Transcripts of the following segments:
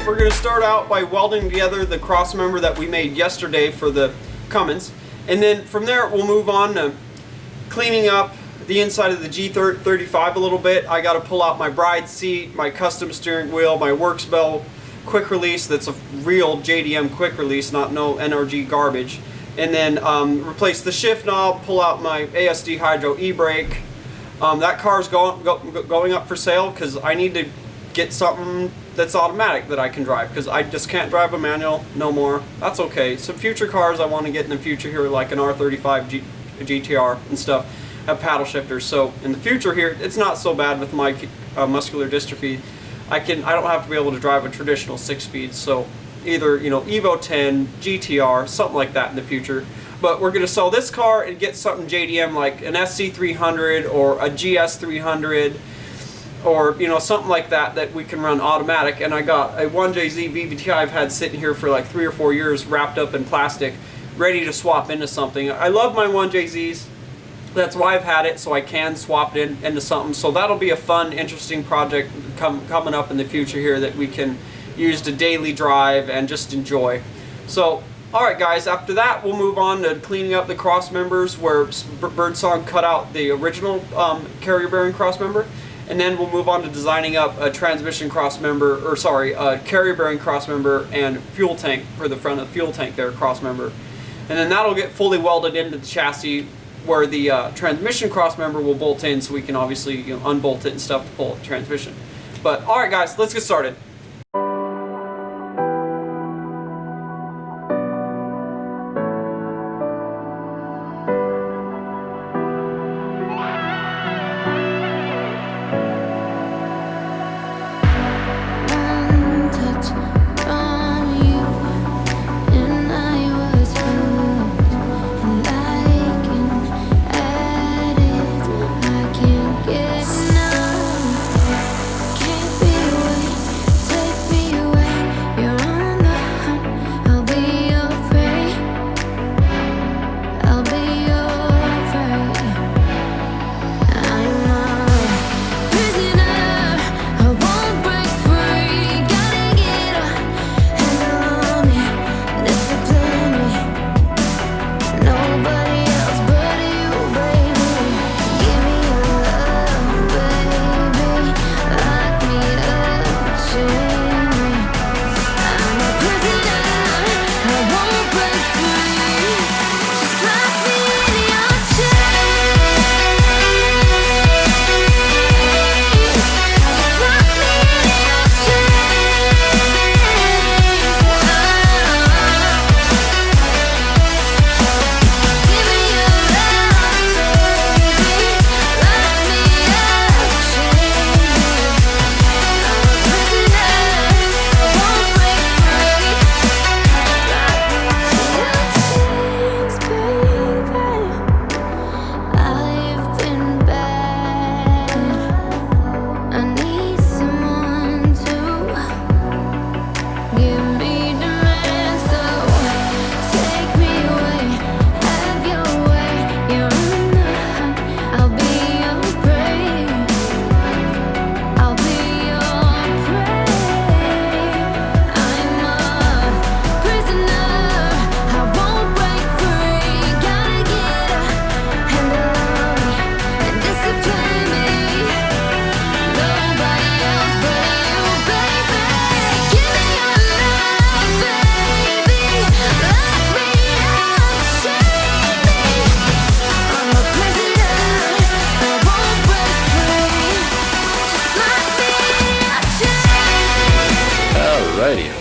we're going to start out by welding together the cross member that we made yesterday for the Cummins, and then from there we'll move on to cleaning up the inside of the G35 a little bit. I got to pull out my bride seat, my custom steering wheel, my Works bell quick release that's a real JDM quick release, not no NRG garbage, and then replace the shift knob, pull out my ASD Hydro e-brake. That car's going up for sale because I need to get something that's automatic that I can drive, because I just can't drive a manual no more. That's okay. Some future cars I want to get in the future here, like an R35 GTR and stuff, have paddle shifters. So in the future here, it's not so bad with my muscular dystrophy. I don't have to be able to drive a traditional 6-speed. So either, you know, Evo 10, GTR, something like that in the future. But we're going to sell this car and get something JDM like an SC300 or a GS300 or, you know, something like that we can run automatic. And I got a 1JZ VVT I've had sitting here for like 3 or 4 years wrapped up in plastic, ready to swap into something. I love my 1JZs. That's why I've had it, so I can swap it into something. So that'll be a fun, interesting project coming up in the future here that we can use to daily drive and just enjoy. So, alright guys, after that we'll move on to cleaning up the cross members where Birdsong cut out the original carrier bearing cross member, and then we'll move on to designing up a transmission cross member, or sorry, a carrier bearing cross member and fuel tank for the front of the fuel tank there, cross member. And then that'll get fully welded into the chassis where the transmission cross member will bolt in, so we can obviously, you know, unbolt it and stuff to pull the transmission. But alright guys, let's get started.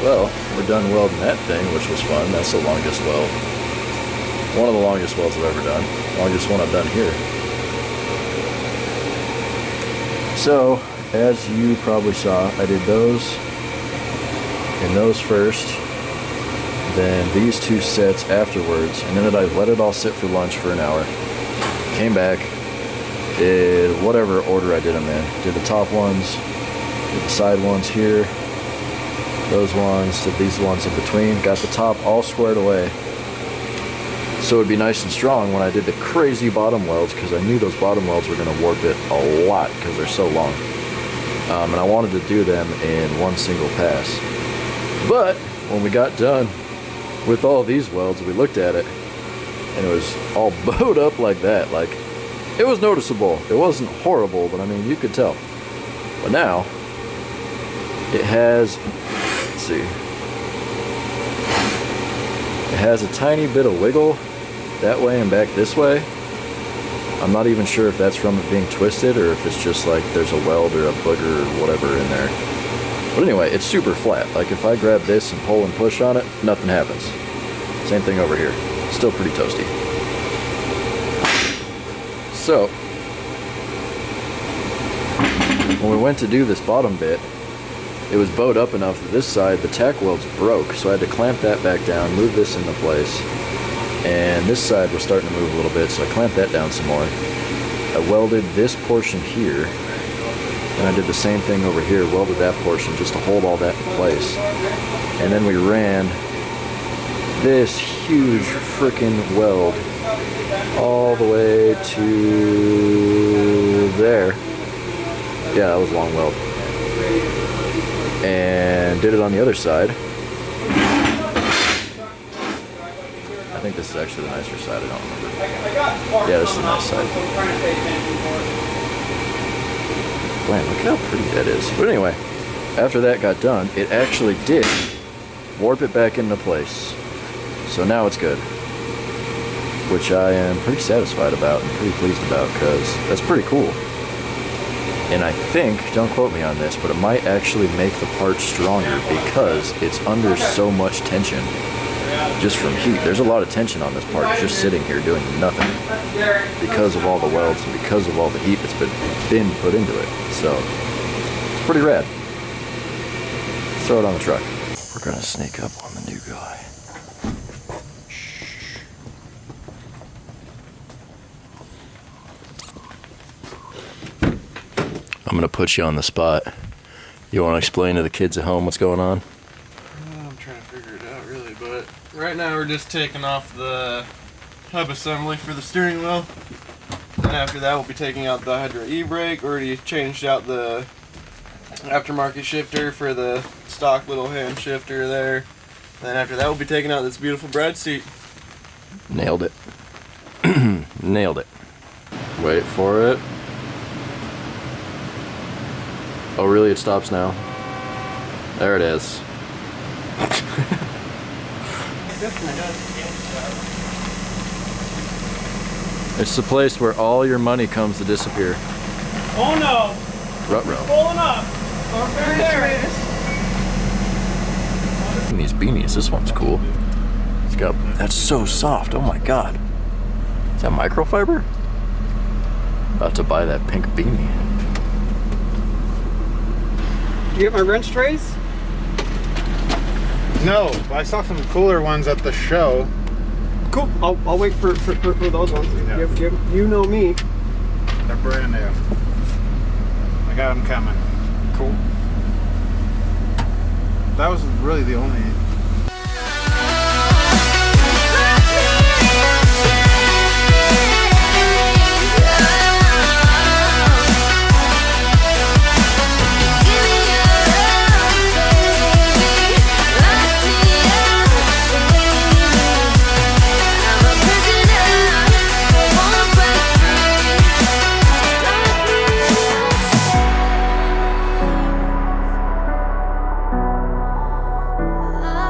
Well, we're done welding that thing, which was fun. That's the longest weld. One of the longest welds I've ever done. Longest one I've done here. So, as you probably saw, I did those and those first, then these two sets afterwards, and then I let it all sit for lunch for an hour. Came back, did whatever order I did them in. Did the top ones, did the side ones here, those ones, did these ones in between. Got the top all squared away, so it'd be nice and strong when I did the crazy bottom welds, because I knew those bottom welds were going to warp it a lot because they're so long. And I wanted to do them in one single pass. But when we got done with all these welds, we looked at it and it was all bowed up like that. Like, it was noticeable. It wasn't horrible, but I mean, you could tell. But now it has, let's see, it has a tiny bit of wiggle that way and back this way. I'm not even sure if that's from it being twisted or if it's just like there's a weld or a booger or whatever in there. But anyway, it's super flat. Like if I grab this and pull and push on it, nothing happens. Same thing over here. Still pretty toasty. So, when we went to do this bottom bit, it was bowed up enough that this side, the tack welds broke, so I had to clamp that back down, move this into place, and this side was starting to move a little bit, so I clamped that down some more. I welded this portion here, and I did the same thing over here, welded that portion just to hold all that in place. And then we ran this huge freaking weld all the way to there. Yeah, that was a long weld. And did it on the other side. I think this is actually the nicer side, I don't remember. Yeah, this is the nice side. Man, look how pretty that is. But anyway, after that got done, it actually did warp it back into place. So now it's good. Which I am pretty satisfied about and pretty pleased about, because that's pretty cool. And I think, don't quote me on this, but it might actually make the part stronger because it's under so much tension just from heat. There's a lot of tension on this part just sitting here doing nothing because of all the welds and because of all the heat that's been put into it. So it's pretty rad. Let's throw it on the truck. We're gonna sneak up on the new guy. I'm gonna put you on the spot. You want to explain to the kids at home what's going on? I'm trying to figure it out really, but right now we're just taking off the hub assembly for the steering wheel. And after that we'll be taking out the Hydra e-brake. Already changed out the aftermarket shifter for the stock little hand shifter there. Then after that we'll be taking out this beautiful bride seat. Nailed it. Nailed it. Wait for it. Oh really, it stops now? There it is. It's the place where all your money comes to disappear. Oh no! Ruh-roh. Pulling up! Over there! And these beanies, this one's cool. It's got, that's so soft, oh my god. Is that microfiber? About to buy that pink beanie. You get my wrench trays? No, I saw some cooler ones at the show. Cool. I'll wait for those ones. Yeah. You know me. They're brand new. I got them coming. Cool. That was really the only I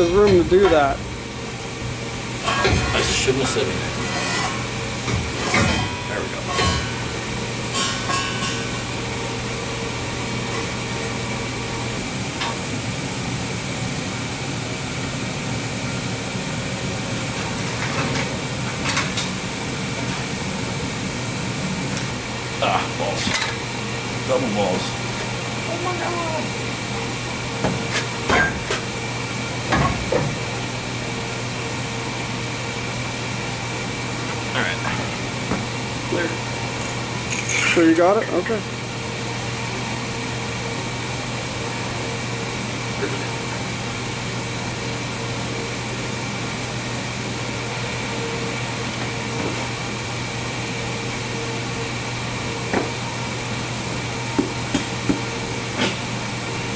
there's room to do that. I shouldn't have said anything. There we go. Ah, balls. Double balls. Oh my god. Alright. Clear. So you got it? Okay.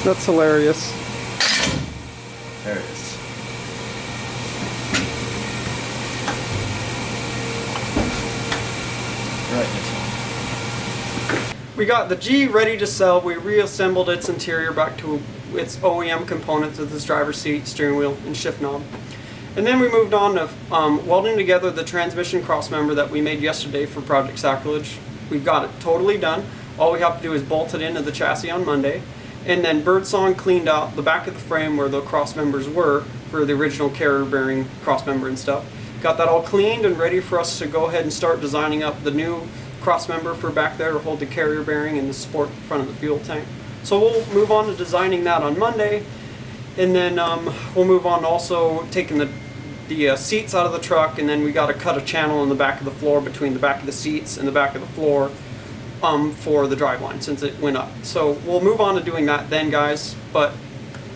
That's hilarious. There it is. Right. We got the G ready to sell. We reassembled its interior back to its OEM components of this driver's seat, steering wheel, and shift knob. And then we moved on to welding together the transmission cross member that we made yesterday for Project Sacrilege. We got it totally done. All we have to do is bolt it into the chassis on Monday. And then Birdsong cleaned out the back of the frame where the cross members were for the original carrier bearing cross member and stuff. Got that all cleaned and ready for us to go ahead and start designing up the new cross member for back there to hold the carrier bearing and the support in front of the fuel tank. So we'll move on to designing that on Monday, and then we'll move on to also taking the seats out of the truck, and then we got to cut a channel in the back of the floor between the back of the seats and the back of the floor for the driveline since it went up. So we'll move on to doing that then, guys. But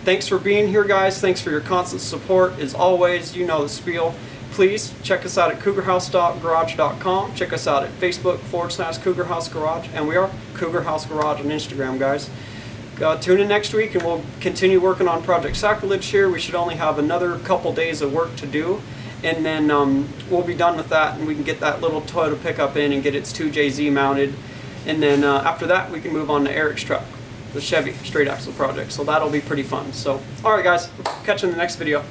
thanks for being here, guys. Thanks for your constant support. As always, you know the spiel. Please check us out at cougarhousegarage.com. Check us out at Facebook/CougarHouseGarage, and we are Cougar House Garage on Instagram, guys. Tune in next week, and we'll continue working on Project Sacrilege here. We should only have another couple days of work to do, and then we'll be done with that, and we can get that little Toyota pickup in and get its 2JZ mounted. And then after that, we can move on to Eric's truck, the Chevy straight axle project. So that'll be pretty fun. So, all right, guys, catch you in the next video.